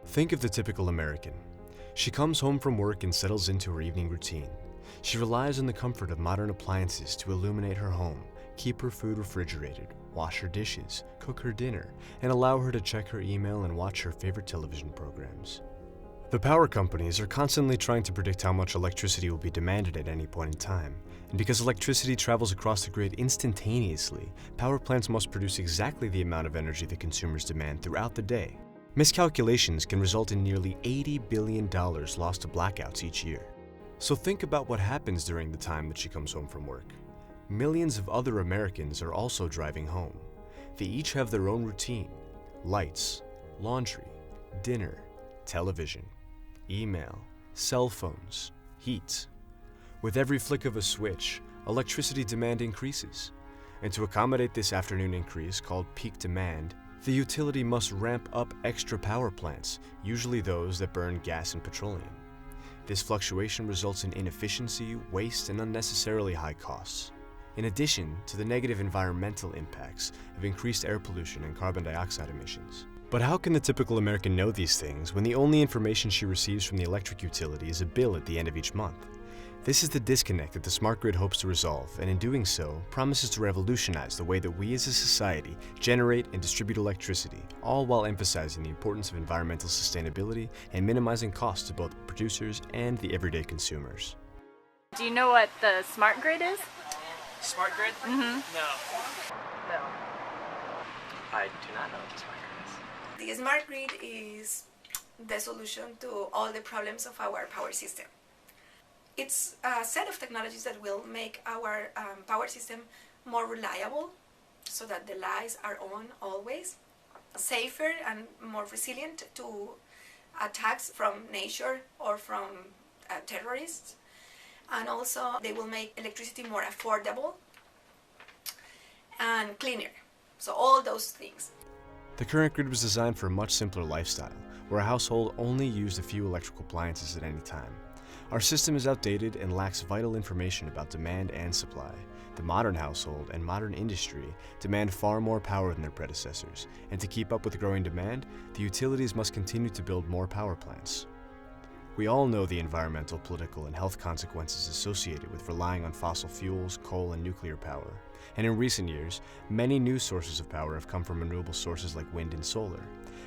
Think of the typical American. She comes home from work and settles into her evening routine. She relies on the comfort of modern appliances to illuminate her home, keep her food refrigerated, wash her dishes, cook her dinner, and allow her to check her email and watch her favorite television programs. The power companies are constantly trying to predict how much electricity will be demanded at any point in time. And because electricity travels across the grid instantaneously, power plants must produce exactly the amount of energy that consumers demand throughout the day. Miscalculations can result in nearly $80 billion lost to blackouts each year. So think about what happens during the time that she comes home from work. Millions of other Americans are also driving home. They each have their own routine: lights, laundry, dinner, television, email, cell phones, heat. With every flick of a switch, electricity demand increases. And to accommodate this afternoon increase, called peak demand, the utility must ramp up extra power plants, usually those that burn gas and petroleum. This fluctuation results in inefficiency, waste, and unnecessarily high costs, in addition to the negative environmental impacts of increased air pollution and carbon dioxide emissions. But how can the typical American know these things when the only information she receives from the electric utility is a bill at the end of each month? This is the disconnect that the smart grid hopes to resolve, and in doing so, promises to revolutionize the way that we as a society generate and distribute electricity, all while emphasizing the importance of environmental sustainability and minimizing costs to both producers and the everyday consumers. Do you know what the smart grid is? Smart grid? Mm-hmm. No. I do not know what the smart grid is. The smart grid is the solution to all the problems of our power system. It's a set of technologies that will make our power system more reliable so that the lights are on always, safer and more resilient to attacks from nature or from terrorists. And also they will make electricity more affordable and cleaner. So all those things. The current grid was designed for a much simpler lifestyle, where a household only used a few electrical appliances at any time. Our system is outdated and lacks vital information about demand and supply. The modern household and modern industry demand far more power than their predecessors, and to keep up with the growing demand, the utilities must continue to build more power plants. We all know the environmental, political, and health consequences associated with relying on fossil fuels, coal, and nuclear power. And in recent years, many new sources of power have come from renewable sources like wind and solar.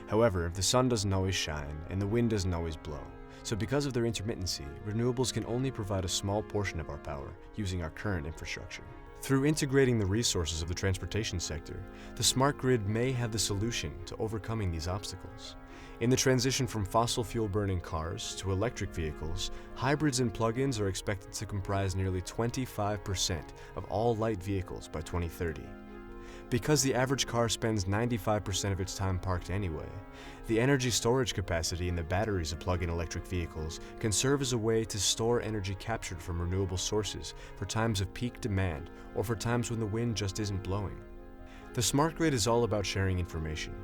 However, the sun doesn't always shine, and the wind doesn't always blow. So because of their intermittency, renewables can only provide a small portion of our power using our current infrastructure. Through integrating the resources of the transportation sector, the smart grid may have the solution to overcoming these obstacles. In the transition from fossil fuel burning cars to electric vehicles, hybrids and plug-ins are expected to comprise nearly 25% of all light vehicles by 2030. Because the average car spends 95% of its time parked anyway, the energy storage capacity in the batteries of plug-in electric vehicles can serve as a way to store energy captured from renewable sources for times of peak demand or for times when the wind just isn't blowing. The smart grid is all about sharing information.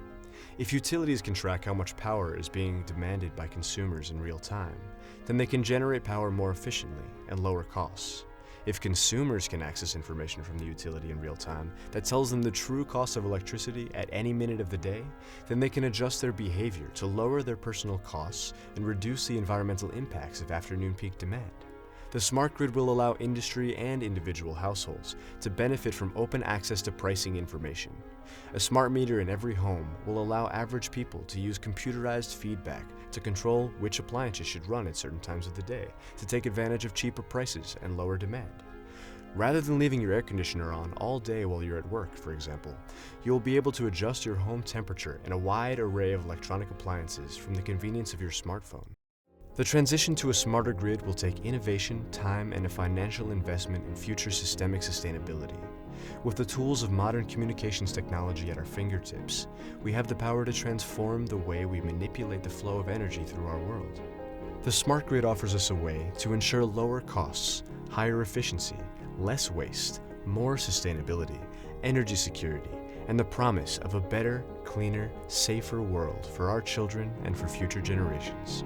If utilities can track how much power is being demanded by consumers in real time, then they can generate power more efficiently and lower costs. If consumers can access information from the utility in real time that tells them the true cost of electricity at any minute of the day, then they can adjust their behavior to lower their personal costs and reduce the environmental impacts of afternoon peak demand. The smart grid will allow industry and individual households to benefit from open access to pricing information. A smart meter in every home will allow average people to use computerized feedback to control which appliances should run at certain times of the day to take advantage of cheaper prices and lower demand. Rather than leaving your air conditioner on all day while you're at work, for example, you will be able to adjust your home temperature in a wide array of electronic appliances from the convenience of your smartphone. The transition to a smarter grid will take innovation, time, and a financial investment in future systemic sustainability. With the tools of modern communications technology at our fingertips, we have the power to transform the way we manipulate the flow of energy through our world. The smart grid offers us a way to ensure lower costs, higher efficiency, less waste, more sustainability, energy security, and the promise of a better, cleaner, safer world for our children and for future generations.